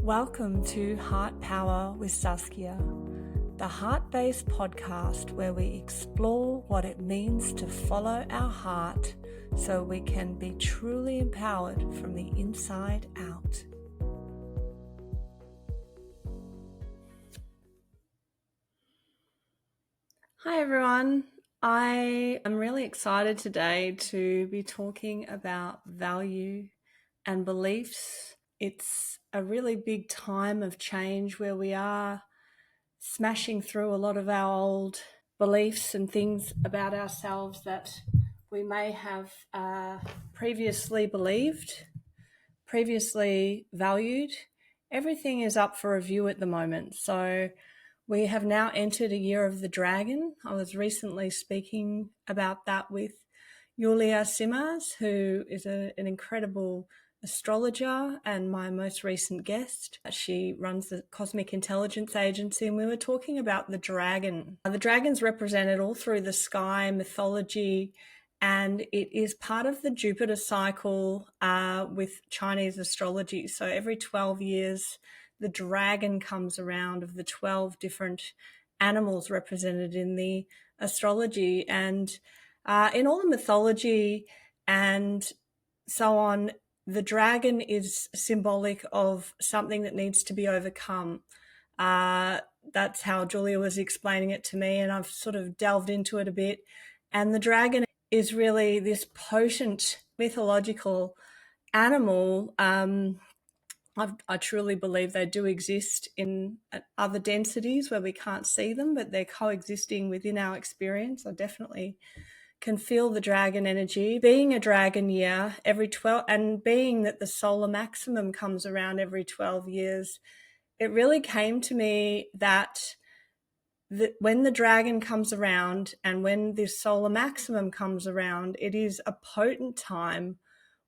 Welcome to Heart Power with Saskia, the heart-based podcast where we explore what it means to follow our heart so we can be truly empowered from the inside out. Hi everyone, I am really excited today to be talking about value and beliefs. It's a really big time of change where we are smashing through a lot of our old beliefs and things about ourselves that we may have previously believed, previously valued. Everything is up for review at the moment. So we have now entered a year of the dragon. I was recently speaking about that with Yulia Simars, who is an incredible astrologer and my most recent guest. She runs the Cosmic Intelligence Agency, and we were talking about the dragon. The dragon's represented all through the sky mythology, and it is part of the Jupiter cycle with Chinese astrology. So every 12 years, the dragon comes around of the 12 different animals represented in the astrology. And in all the mythology and so on, the dragon is symbolic of something that needs to be overcome. That's how Julia was explaining it to me, and I've sort of delved into it a bit. And the dragon is really this potent mythological animal. I truly believe they do exist in other densities where we can't see them, but they're coexisting within our experience. I definitely can feel the dragon energy. Being a dragon year every 12, and being that the solar maximum comes around every 12 years, it really came to me that when the dragon comes around and when this solar maximum comes around, it is a potent time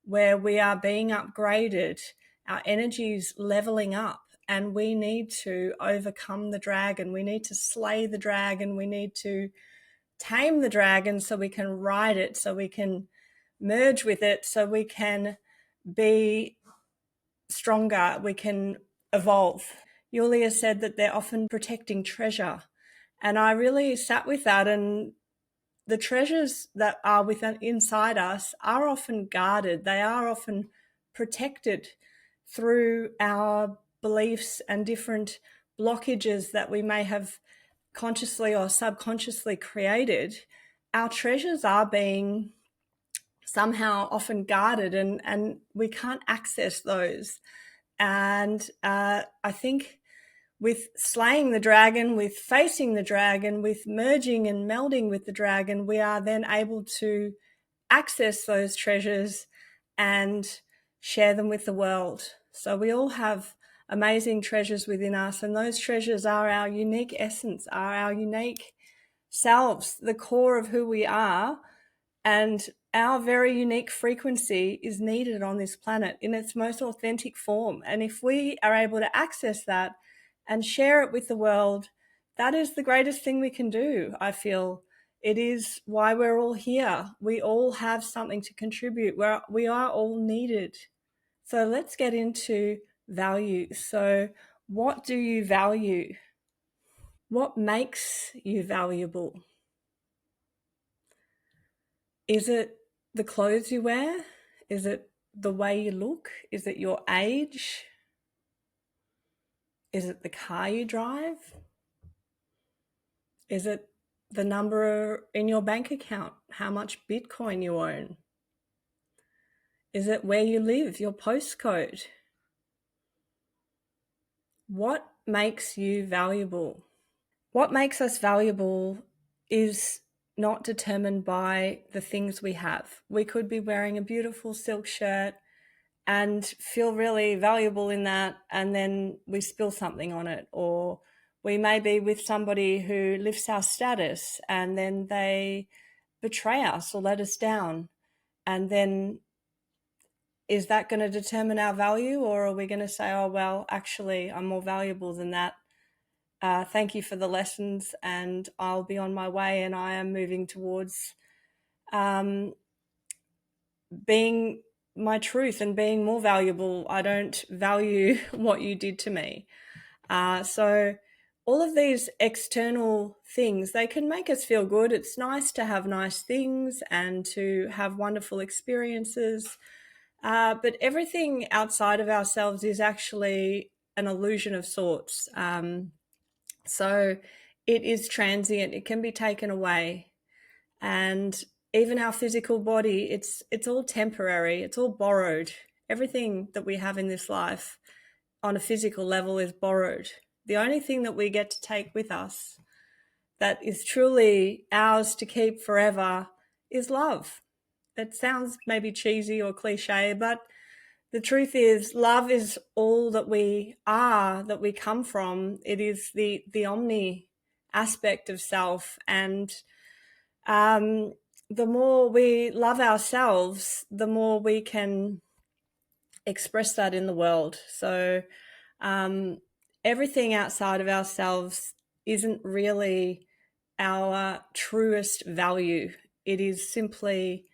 where we are being upgraded, our energy's leveling up, and we need to overcome the dragon. We need to slay the dragon. We need to tame the dragon so we can ride it, so we can merge with it, so we can be stronger, we can evolve. Yulia said that they're often protecting treasure, and I really sat with that. And the treasures that are within inside us are often guarded. They are often protected through our beliefs and different blockages that we may have consciously or subconsciously created. Our treasures are being somehow often guarded, and we can't access those. And I think with slaying the dragon, with facing the dragon, with merging and melding with the dragon, we are then able to access those treasures and share them with the world. So we all have amazing treasures within us, and those treasures are our unique essence, are our unique selves, the core of who we are. And our very unique frequency is needed on this planet in its most authentic form. And if we are able to access that and share it with the world, that is the greatest thing we can do, I feel. It is why we're all here. We all have something to contribute. We are all needed. So let's get into value. So what do you value? What makes you valuable? Is it the clothes you wear? Is it the way you look? Is it your age? Is it the car you drive? Is it the number in your bank account? How much Bitcoin you own? Is it where you live, your postcode? What makes you valuable? What makes us valuable is not determined by the things we have. We could be wearing a beautiful silk shirt and feel really valuable in that, and then we spill something on it. Or we may be with somebody who lifts our status and then they betray us or let us down. And then is that going to determine our value, or are we going to say, oh, well, actually, I'm more valuable than that. Thank you for the lessons, and I'll be on my way, and I am moving towards being my truth and being more valuable. I don't value what you did to me. So all of these external things, they can make us feel good. It's nice to have nice things and to have wonderful experiences. But everything outside of ourselves is actually an illusion of sorts. So it is transient. It can be taken away. And even our physical body, it's all temporary. It's all borrowed. Everything that we have in this life on a physical level is borrowed. The only thing that we get to take with us that is truly ours to keep forever is love. It sounds maybe cheesy or cliche, but the truth is love is all that we are, that we come from. It is the omni aspect of self. And the more we love ourselves, the more we can express that in the world. So everything outside of ourselves isn't really our truest value. It is simply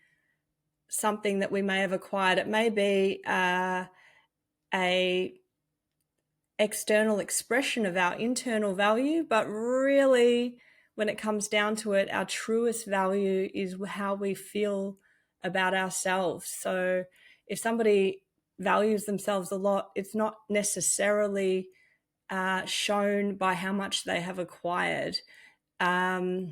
something that we may have acquired. It may be a external expression of our internal value, but really when it comes down to it, our truest value is how we feel about ourselves. So if somebody values themselves a lot, it's not necessarily shown by how much they have acquired. There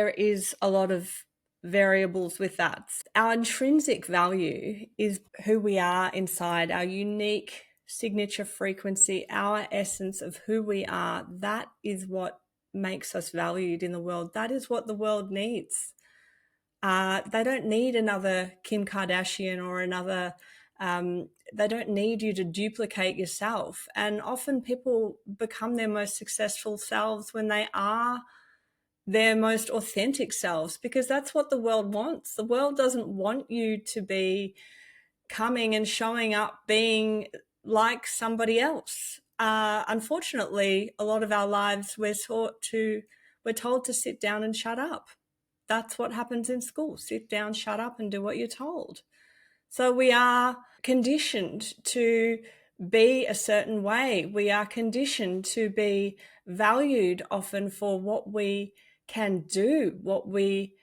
is a lot of variables with that. Our intrinsic value is who we are inside, our unique signature frequency, our essence of who we are. That is what makes us valued in the world. That is what the world needs. They don't need another Kim Kardashian or another, they don't need you to duplicate yourself. And often people become their most successful selves when they are their most authentic selves, because that's what the world wants. The world doesn't want you to be coming and showing up being like somebody else. Unfortunately, a lot of our lives we're told to sit down and shut up. That's what happens in school. Sit down, shut up, and do what you're told. So we are conditioned to be a certain way. We are conditioned to be valued often for what we can do, what we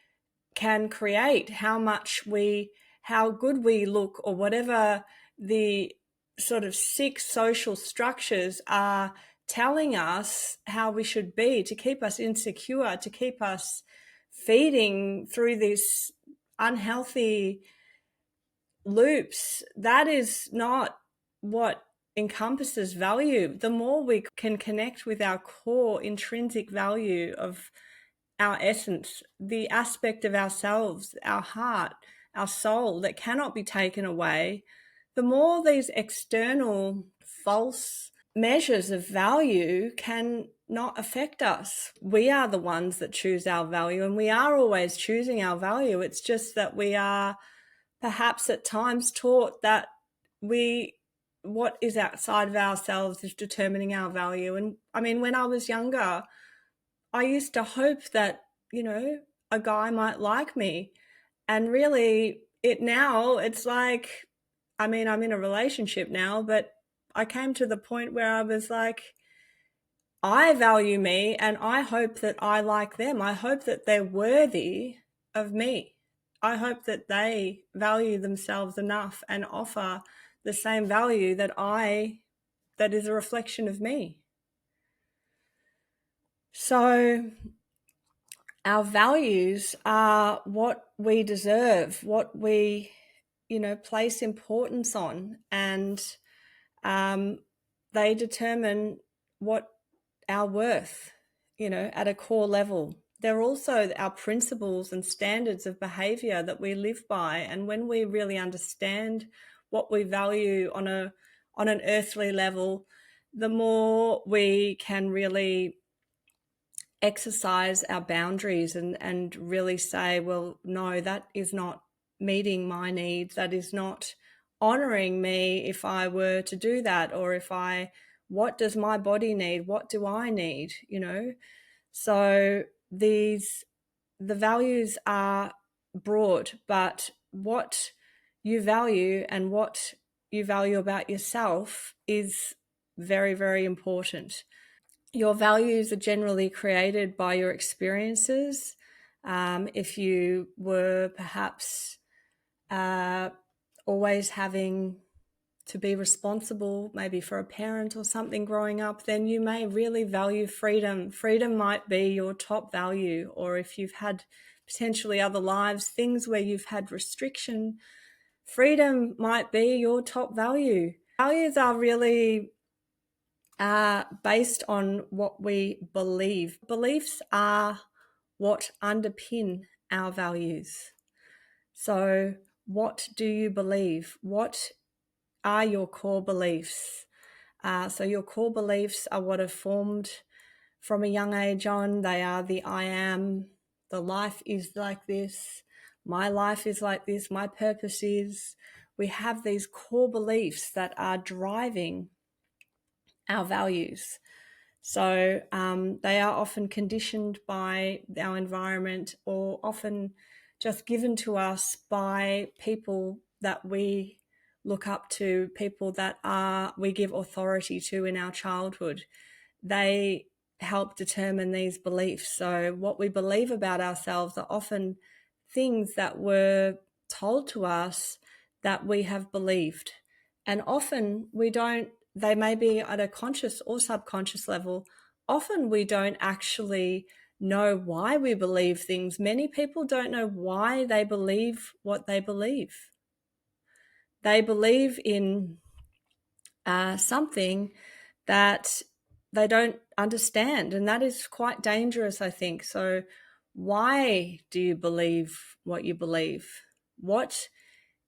can create, how good we look, or whatever the sort of sick social structures are telling us how we should be to keep us insecure, to keep us feeding through this unhealthy loops. That is not what encompasses value. The more we can connect with our core intrinsic value of our essence, the aspect of ourselves, our heart, our soul that cannot be taken away, the more these external false measures of value can not affect us. We are the ones that choose our value, and we are always choosing our value. It's just that we are perhaps at times taught that what is outside of ourselves is determining our value. And I mean, when I was younger, I used to hope that, a guy might like me. And really it's like, I mean, I'm in a relationship now, but I came to the point where I was like, I value me and I hope that I like them. I hope that they're worthy of me. I hope that they value themselves enough and offer the same value that is a reflection of me. So our values are what we deserve, what we, place importance on, and they determine what our worth, at a core level. They're also our principles and standards of behavior that we live by. And when we really understand what we value on an earthly level, the more we can really exercise our boundaries and really say, well, no, that is not meeting my needs. That is not honoring me if I were to do that, or what does my body need? What do I need? So the values are broad, but what you value and what you value about yourself is very, very important. Your values are generally created by your experiences. If you were perhaps always having to be responsible, maybe for a parent or something growing up, then you may really value freedom. Freedom might be your top value. Or if you've had potentially other lives, things where you've had restriction, freedom might be your top value. Values are really based on what we believe. Beliefs are what underpin our values. So, what do you believe? What are your core beliefs? So, your core beliefs are what are formed from a young age on. They are the I am, the life is like this, my life is like this, my purpose is. We have these core beliefs that are driving our values. So they are often conditioned by our environment, or often just given to us by people that we look up to, people that we give authority to in our childhood. They help determine these beliefs. So what we believe about ourselves are often things that were told to us that we have believed. And often they may be at a conscious or subconscious level. Often we don't actually know why we believe things. Many people don't know why they believe what they believe. They believe in something that they don't understand, and that is quite dangerous, I think. So why do you believe what you believe? What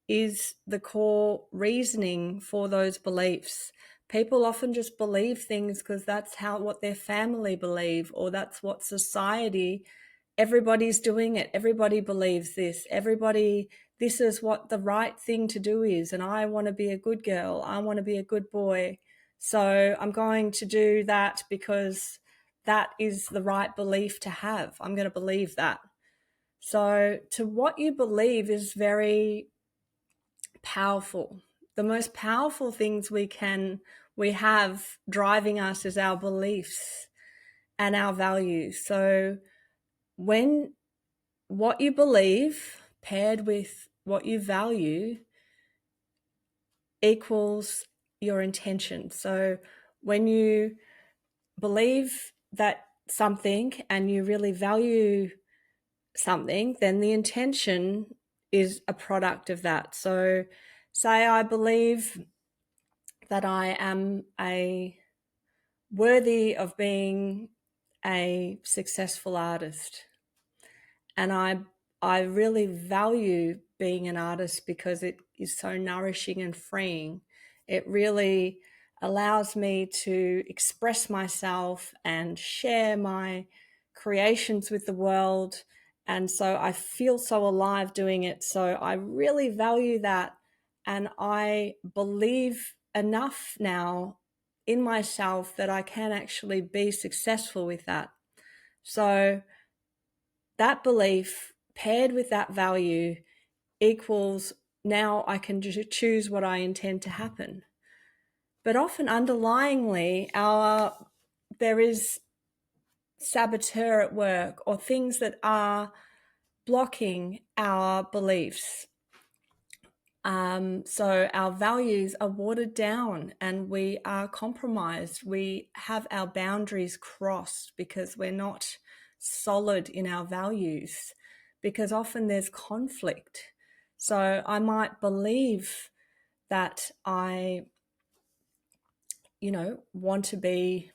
is the core reasoning for those beliefs? People often just believe things because that's what their family believe, or that's what society, everybody's doing it. Everybody believes this. This is what the right thing to do is. And I want to be a good girl. I want to be a good boy. So I'm going to do that because that is the right belief to have. I'm going to believe that. So to what you believe is very powerful. The most powerful things we have driving us is our beliefs and our values. So when what you believe paired with what you value equals your intention. So when you believe that something and you really value something, then the intention is a product of that. So say I believe that I am worthy of being a successful artist, and I really value being an artist because it is so nourishing and freeing. It really allows me to express myself and share my creations with the world. And so I feel so alive doing it. So I really value that. And I believe enough now in myself that I can actually be successful with that. So that belief paired with that value equals now I can choose what I intend to happen. But often underlyingly, there is saboteur at work, or things that are blocking our beliefs. So our values are watered down and we are compromised. We have our boundaries crossed because we're not solid in our values, because often there's conflict. So I might believe that I, want to be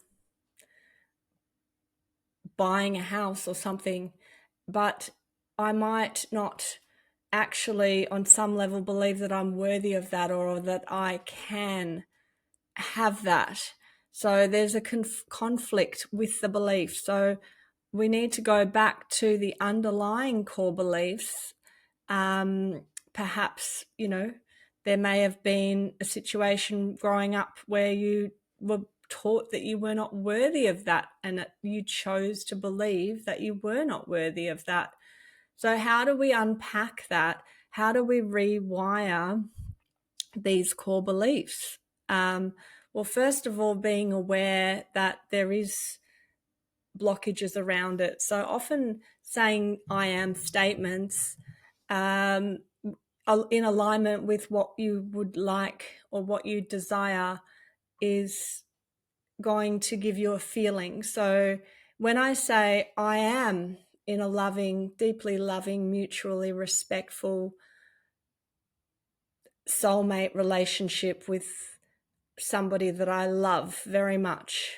buying a house or something, but I might not actually on some level believe that I'm worthy of that, or that I can have that. So there's a conflict with the belief. So we need to go back to the underlying core beliefs. Perhaps, there may have been a situation growing up where you were taught that you were not worthy of that, and that you chose to believe that you were not worthy of that. So how do we unpack that? how do we rewire these core beliefs? Well, first of all, being aware that there is blockages around it. So often saying I am statements in alignment with what you would like or what you desire is going to give you a feeling. So when I say I am in a loving, deeply loving, mutually respectful soulmate relationship with somebody that I love very much,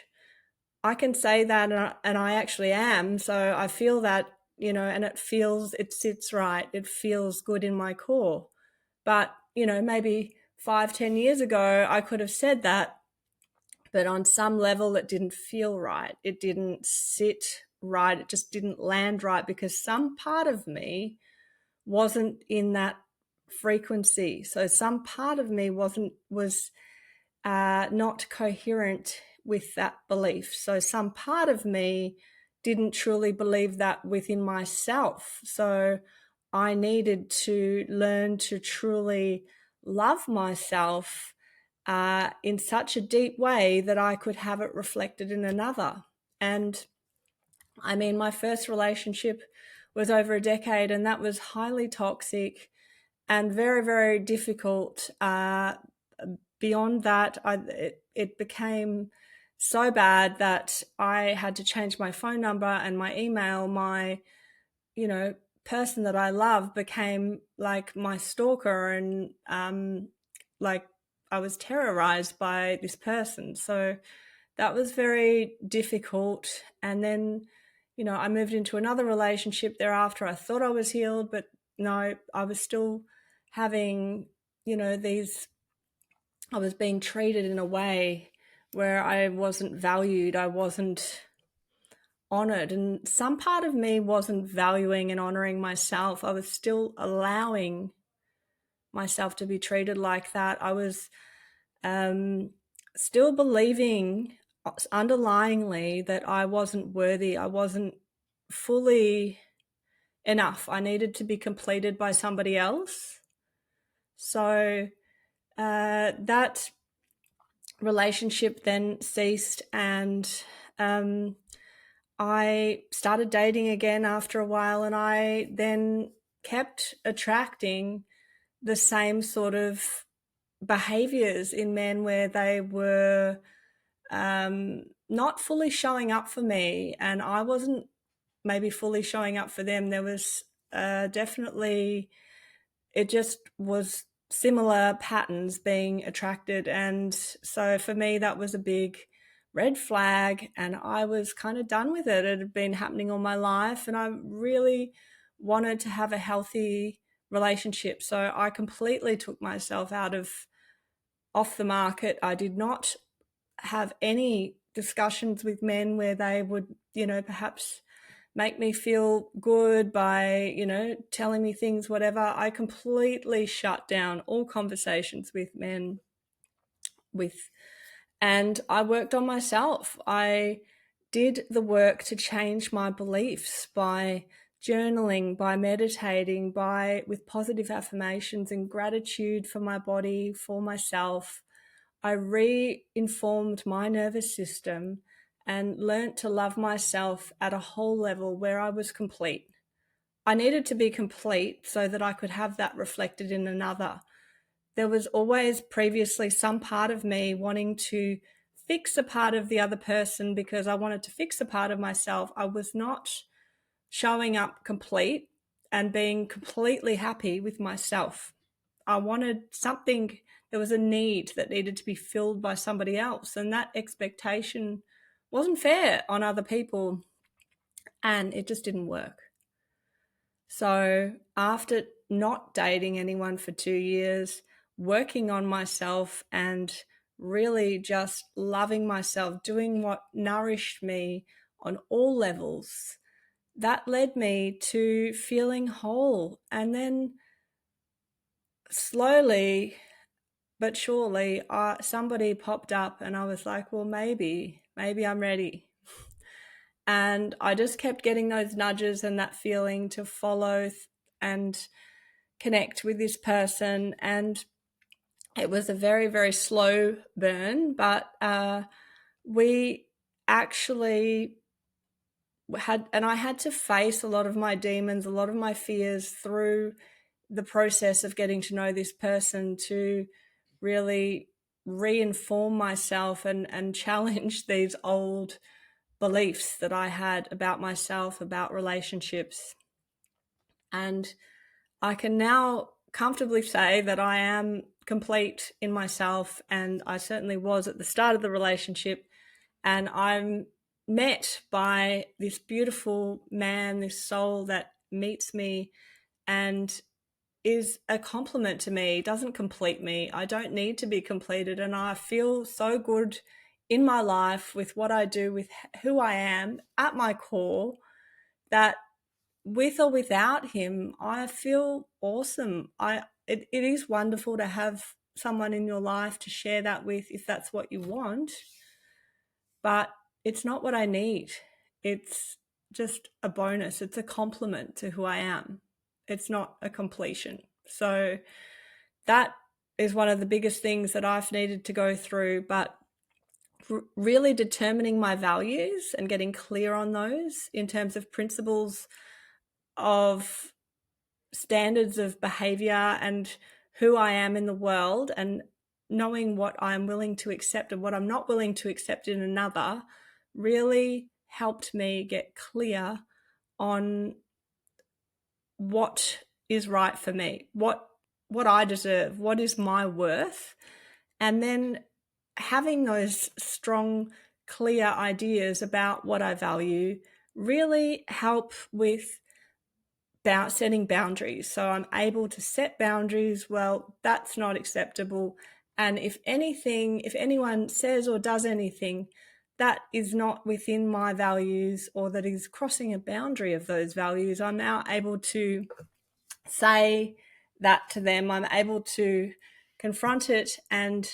I can say that, and I actually am. So I feel that, and it sits right. It feels good in my core. But, maybe 5-10 years ago, I could have said that, but on some level, it didn't feel right. It didn't sit right. It just didn't land right because some part of me wasn't in that frequency. So some part of me was not coherent with that belief. So some part of me didn't truly believe that within myself. So I needed to learn to truly love myself in such a deep way that I could have it reflected in another. And I mean, my first relationship was over a decade, and that was highly toxic and very, very difficult. Beyond that, it became so bad that I had to change my phone number and my email. My, person that I love became like my stalker, and like I was terrorized by this person. So that was very difficult. And then, I moved into another relationship thereafter. I thought I was healed, but no, I was still having, I was being treated in a way where I wasn't valued, I wasn't honored. And some part of me wasn't valuing and honoring myself. I was still allowing myself to be treated like that. I was still believing underlyingly that I wasn't worthy. I wasn't fully enough. I needed to be completed by somebody else. So that relationship then ceased, and I started dating again after a while, and I then kept attracting the same sort of behaviors in men where they were not fully showing up for me, and I wasn't maybe fully showing up for them. There was definitely, it just was similar patterns being attracted. And so for me, that was a big red flag, and I was kind of done with it. It had been happening all my life, and I really wanted to have a healthy relationship. So I completely took myself off the market. I did not have any discussions with men where they would, perhaps make me feel good by, telling me things, whatever. I completely shut down all conversations with men and I worked on myself. I did the work to change my beliefs by journaling, by meditating, with positive affirmations and gratitude for my body, for myself. I re-informed my nervous system and learnt to love myself at a whole level where I was complete. I needed to be complete so that I could have that reflected in another. There was always previously some part of me wanting to fix a part of the other person because I wanted to fix a part of myself. I was not showing up complete and being completely happy with myself. I wanted something, there was a need that needed to be filled by somebody else, and that expectation wasn't fair on other people, and it just didn't work. So after not dating anyone for 2 years, working on myself and really just loving myself, doing what nourished me on all levels, that led me to feeling whole. And then slowly but surely somebody popped up and I was like, well, maybe I'm ready. And I just kept getting those nudges and that feeling to follow and connect with this person, and it was a very, very slow burn, but we actually I had to face a lot of my demons, a lot of my fears through the process of getting to know this person, to really reinform myself and challenge these old beliefs that I had about myself, about relationships. And I can now comfortably say that I am complete in myself, and I certainly was at the start of the relationship. And I'm met by this beautiful man, this soul that meets me and is a compliment to me, doesn't complete me. I don't need to be completed. And I feel so good in my life with what I do, with who I am at my core, that with or without him, I feel awesome. It is wonderful to have someone in your life to share that with, if that's what you want, but it's not what I need. It's just a bonus. It's a compliment to who I am. It's not a completion. So that is one of the biggest things that I've needed to go through, but really determining my values and getting clear on those in terms of principles of standards of behavior and who I am in the world, and knowing what I'm willing to accept and what I'm not willing to accept in another, really helped me get clear on what is right for me, what I deserve, what is my worth. And then having those strong, clear ideas about what I value really help with setting boundaries. So I'm able to set boundaries. Well, that's not acceptable. And if anyone says or does anything that is not within my values, or that is crossing a boundary of those values, I'm now able to say that to them. I'm able to confront it, and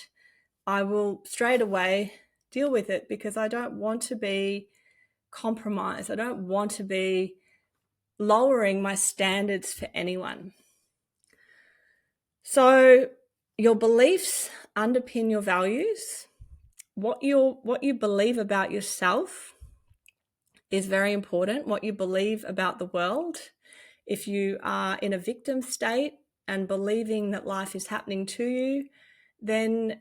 I will straight away deal with it, because I don't want to be compromised. I don't want to be lowering my standards for anyone. So your beliefs underpin your values. What you believe about yourself is very important. What you believe about the world. If you are in a victim state and believing that life is happening to you, then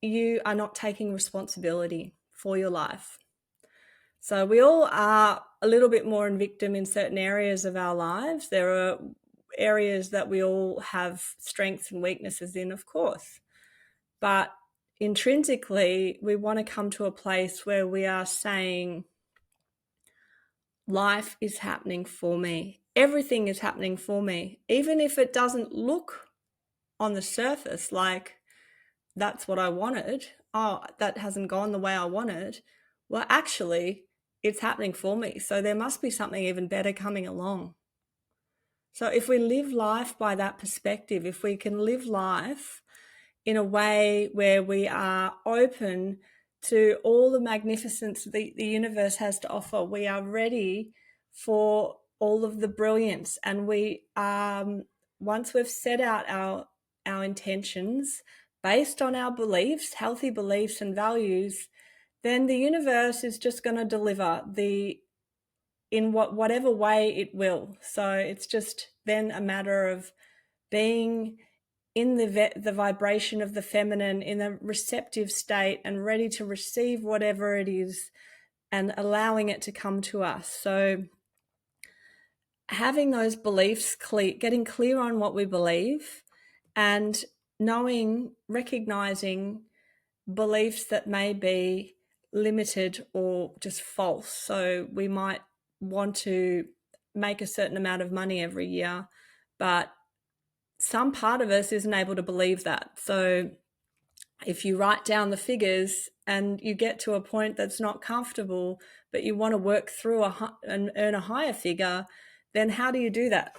you are not taking responsibility for your life. So we all are a little bit more in victim in certain areas of our lives. There are areas that we all have strengths and weaknesses in, of course. But intrinsically, we want to come to a place where we are saying, life is happening for me. Everything is happening for me. Even if it doesn't look on the surface like that's what I wanted. Oh, that hasn't gone the way I wanted. Well, actually, it's happening for me. So there must be something even better coming along. So if we live life by that perspective, if we can live life in a way where we are open to all the magnificence the universe has to offer, we are ready for all of the brilliance. And we once we've set out our intentions based on our beliefs, healthy beliefs and values, then the universe is just going to deliver in whatever way it will. So it's just then a matter of being in the vibration of the feminine, in a receptive state and ready to receive whatever it is, and allowing it to come to us. So having those beliefs clear, getting clear on what we believe, and recognizing beliefs that may be limited or just false. So we might want to make a certain amount of money every year, but some part of us isn't able to believe that. So if you write down the figures and you get to a point that's not comfortable, but you want to work through and earn a higher figure, then how do you do that?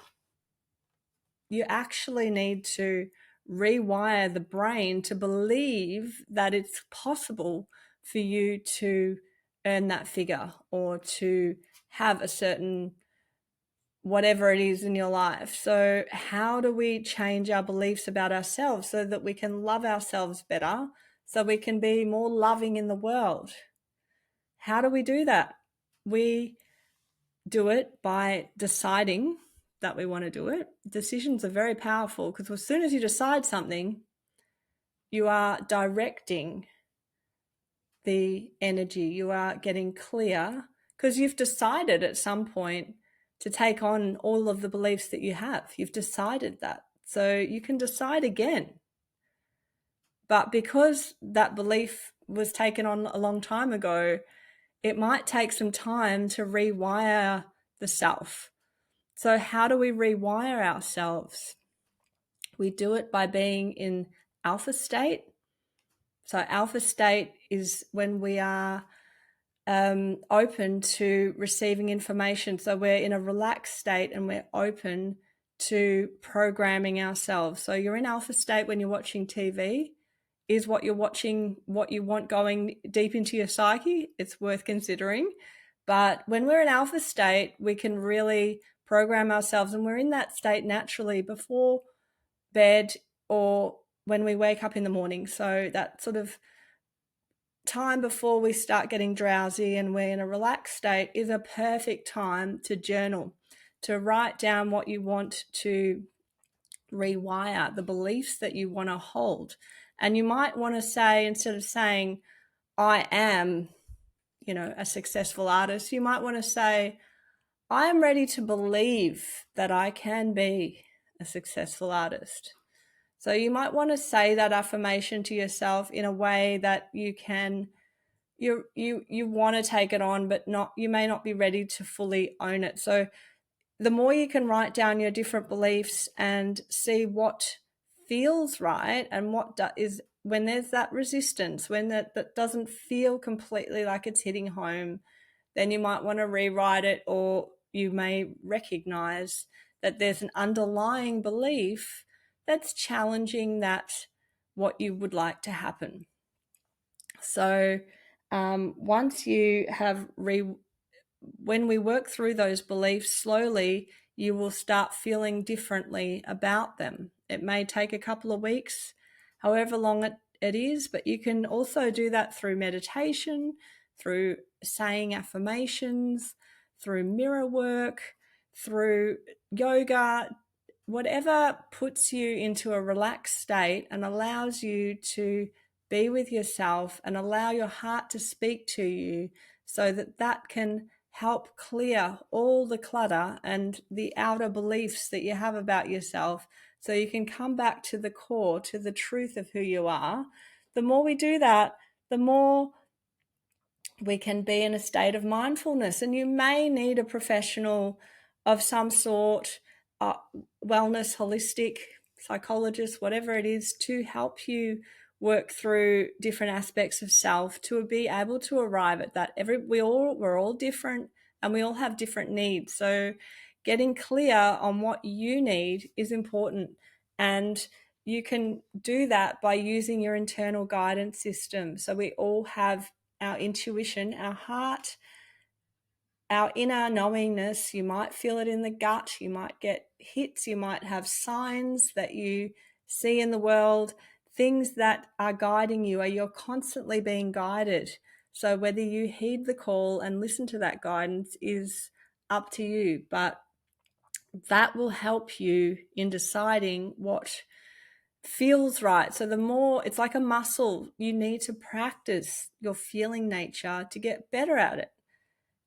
You actually need to rewire the brain to believe that it's possible for you to earn that figure, or to have a certain whatever it is in your life. So how do we change our beliefs about ourselves so that we can love ourselves better, so we can be more loving in the world? How do we do that? We do it by deciding that we want to do it. Decisions are very powerful because as soon as you decide something, you are directing the energy. You are getting clear because you've decided at some point to take on all of the beliefs that you have. You've decided that. So you can decide again. But because that belief was taken on a long time ago, it might take some time to rewire the self. So how do we rewire ourselves? We do it by being in alpha state. So alpha state is when we are open to receiving information. So we're in a relaxed state and we're open to programming ourselves. So you're in alpha state when you're watching TV. Is what you're watching what you want going deep into your psyche? It's worth considering. But when we're in alpha state, we can really program ourselves, and we're in that state naturally before bed or when we wake up in the morning. So that sort of time before we start getting drowsy and we're in a relaxed state is a perfect time to journal, to write down what you want to rewire, the beliefs that you want to hold. And you might want to say, instead of saying, I am, a successful artist, you might want to say, I am ready to believe that I can be a successful artist. So you might want to say that affirmation to yourself in a way that you can, you want to take it on, but you may not be ready to fully own it. So the more you can write down your different beliefs and see what feels right and what is, when there's that resistance, when that doesn't feel completely like it's hitting home, then you might want to rewrite it, or you may recognize that there's an underlying belief that's challenging that what you would like to happen. So once you have when we work through those beliefs slowly, you will start feeling differently about them. It may take a couple of weeks, however long it is, but you can also do that through meditation, through saying affirmations, through mirror work, through yoga, whatever puts you into a relaxed state and allows you to be with yourself and allow your heart to speak to you, so that can help clear all the clutter and the outer beliefs that you have about yourself, so you can come back to the core, to the truth of who you are. The more we do that, the more we can be in a state of mindfulness. And you may need a professional of some sort, wellness, holistic, psychologist, whatever it is, to help you work through different aspects of self, to be able to arrive at that. We're all different and we all have different needs. So getting clear on what you need is important. And you can do that by using your internal guidance system. So we all have our intuition, our heart, our inner knowingness. You might feel it in the gut, you might get hits, you might have signs that you see in the world, things that are guiding you, or you're constantly being guided. So whether you heed the call and listen to that guidance is up to you, but that will help you in deciding what feels right. So the more, it's like a muscle, you need to practice your feeling nature to get better at it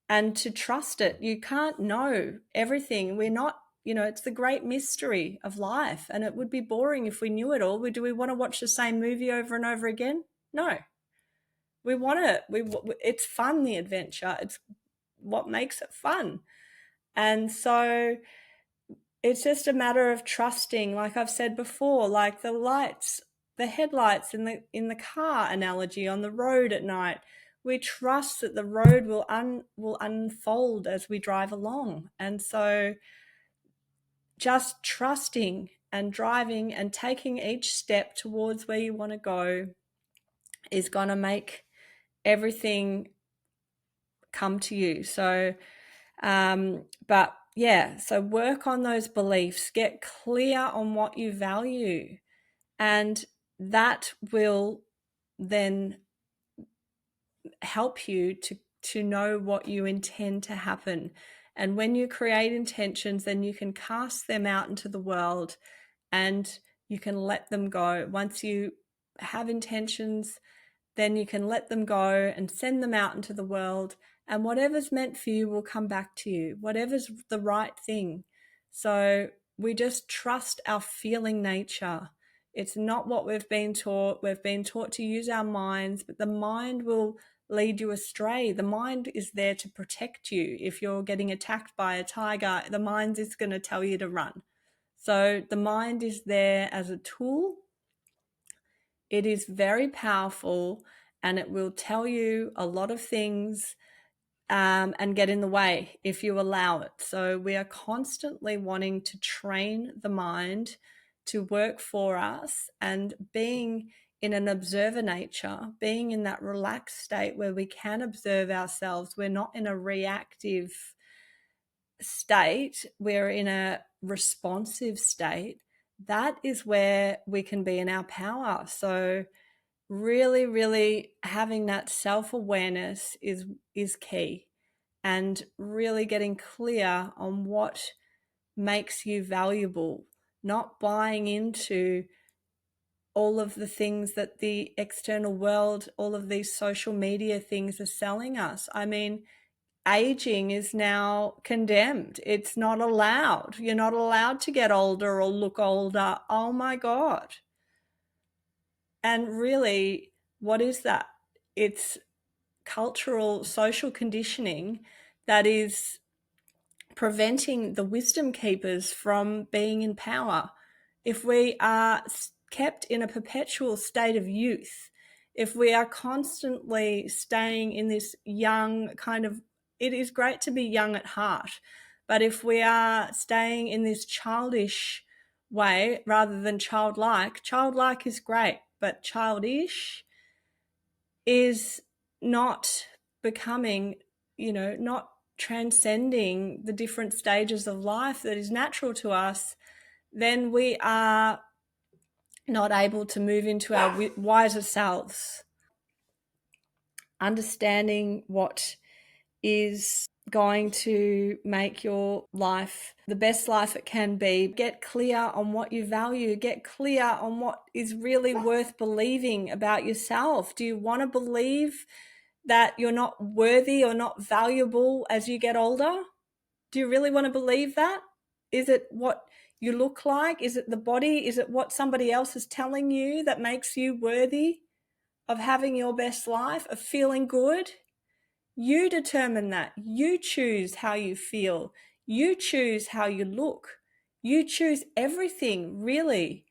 and to trust it. You can't know everything. We're not, it's the great mystery of life, and it would be boring if we knew it all. Do we want to watch the same movie over and over again? No. We want it. It's fun, the adventure. It's what makes it fun. And so it's just a matter of trusting, like I've said before, like the lights, the headlights in the car analogy on the road at night. We trust that the road will unfold as we drive along. And so just trusting and driving and taking each step towards where you want to go is going to make everything come to you. So but so work on those beliefs, get clear on what you value, and that will then help you to know what you intend to happen. And when you create intentions, then you can cast them out into the world and you can let them go. Once you have intentions, then you can let them go and send them out into the world. And whatever's meant for you will come back to you, whatever's the right thing. So we just trust our feeling nature. It's not what we've been taught. We've been taught to use our minds, but the mind will lead you astray. The mind is there to protect you. If you're getting attacked by a tiger, the mind is going to tell you to run. So the mind is there as a tool. It is very powerful and it will tell you a lot of things and get in the way if you allow it. So we are constantly wanting to train the mind to work for us, and being in an observer nature, being in that relaxed state where we can observe ourselves. We're not in a reactive state, we're in a responsive state. That is where we can be in our power. So really, really having that self-awareness is key, and really getting clear on what makes you valuable, not buying into all of the things that the external world, all of these social media things are selling us. I mean, aging is now condemned. It's not allowed. You're not allowed to get older or look older. Oh my God. And really, what is that? It's cultural, social conditioning that is preventing the wisdom keepers from being in power. If we are kept in a perpetual state of youth, if we are constantly staying in this young kind of, it is great to be young at heart, but if we are staying in this childish way rather than childlike, childlike is great, but childish is not becoming, not transcending the different stages of life that is natural to us, then we are not able to move into our wiser selves. Understanding what is going to make your life the best life it can be. Get clear on what you value. Get clear on what is really worth believing about yourself. Do you want to believe that you're not worthy or not valuable as you get older? Do you really want to believe that? Is it what you look like? Is it the body? Is it what somebody else is telling you that makes you worthy of having your best life, of feeling good? You determine that. You choose how you feel. You choose how you look. You choose everything, really.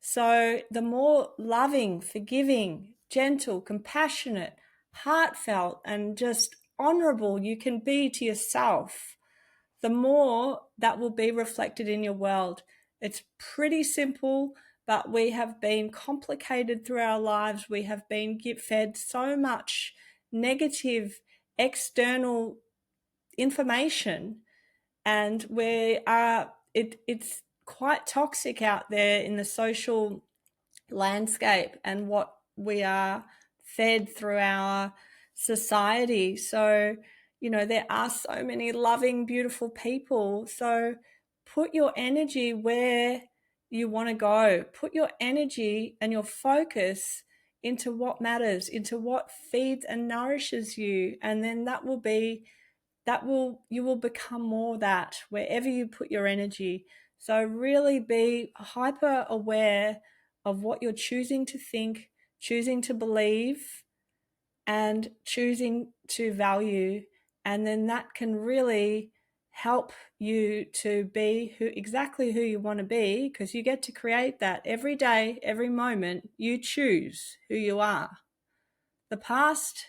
So the more loving, forgiving, gentle, compassionate, heartfelt, and just honorable you can be to yourself, the more that will be reflected in your world. It's pretty simple, but we have been complicated through our lives. We have been fed so much negative external information, and it's quite toxic out there in the social landscape and what we are fed through our society. So, there are so many loving, beautiful people. So put your energy where you want to go. Put your energy and your focus into what matters, into what feeds and nourishes you. And then you will become more that wherever you put your energy. So really be hyper aware of what you're choosing to think, choosing to believe, and choosing to value. And then that can really help you to be exactly who you want to be, because you get to create that every day, every moment. You choose who you are. The past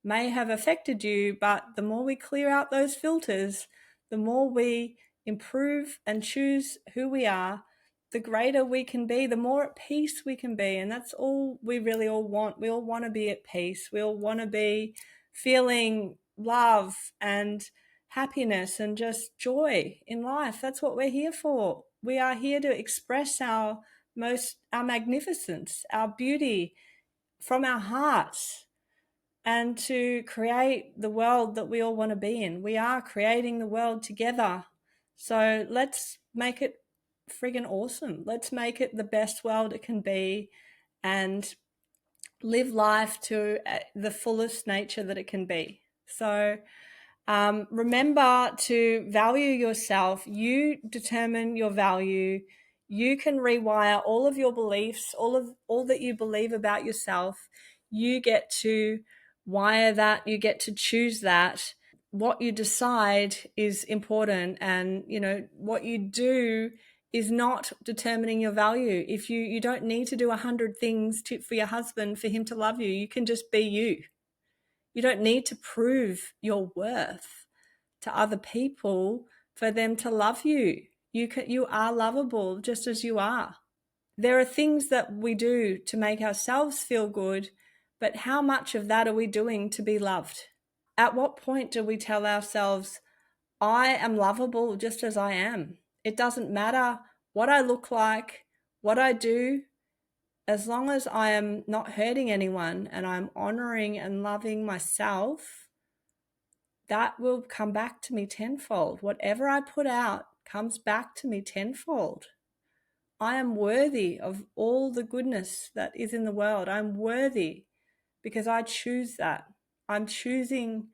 may have affected you, but the more we clear out those filters, the more we improve and choose who we are, the greater we can be, the more at peace we can be. And that's all we really all want. We all want to be at peace. We all want to be feeling love and happiness and just joy in life. That's what we're here for. We are here to express our magnificence, our beauty from our hearts, and to create the world that we all want to be in. We are creating the world together. So let's make it friggin' awesome. Let's make it the best world it can be and live life to the fullest nature that it can be. So remember to value yourself. You determine your value. You can rewire all of your beliefs, all that you believe about yourself. You get to wire that. You get to choose that. What you decide is important, and what you do is not determining your value. If you don't need to do 100 things for your husband for him to love you. You can just be you. You don't need to prove your worth to other people for them to love you. You are lovable just as you are. There are things that we do to make ourselves feel good, but how much of that are we doing to be loved? At what point do we tell ourselves, I am lovable just as I am? It doesn't matter what I look like, what I do, as long as I am not hurting anyone and I'm honoring and loving myself, that will come back to me tenfold. Whatever I put out comes back to me tenfold. I am worthy of all the goodness that is in the world. I'm worthy because I choose that. I'm choosing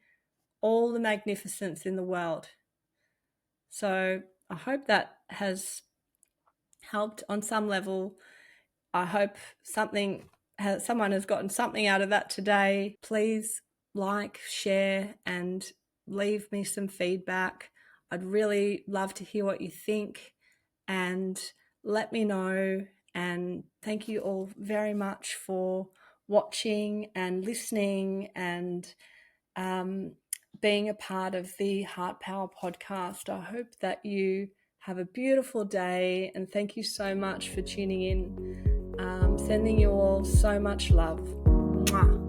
all the magnificence in the world. So I hope that has helped on some level. I hope someone has gotten something out of that today. Please like, share, and leave me some feedback. I'd really love to hear what you think, and let me know. And thank you all very much for watching and listening and being a part of the Heart Power podcast. I hope that you have a beautiful day, and thank you so much for tuning in. Sending you all so much love. Mwah.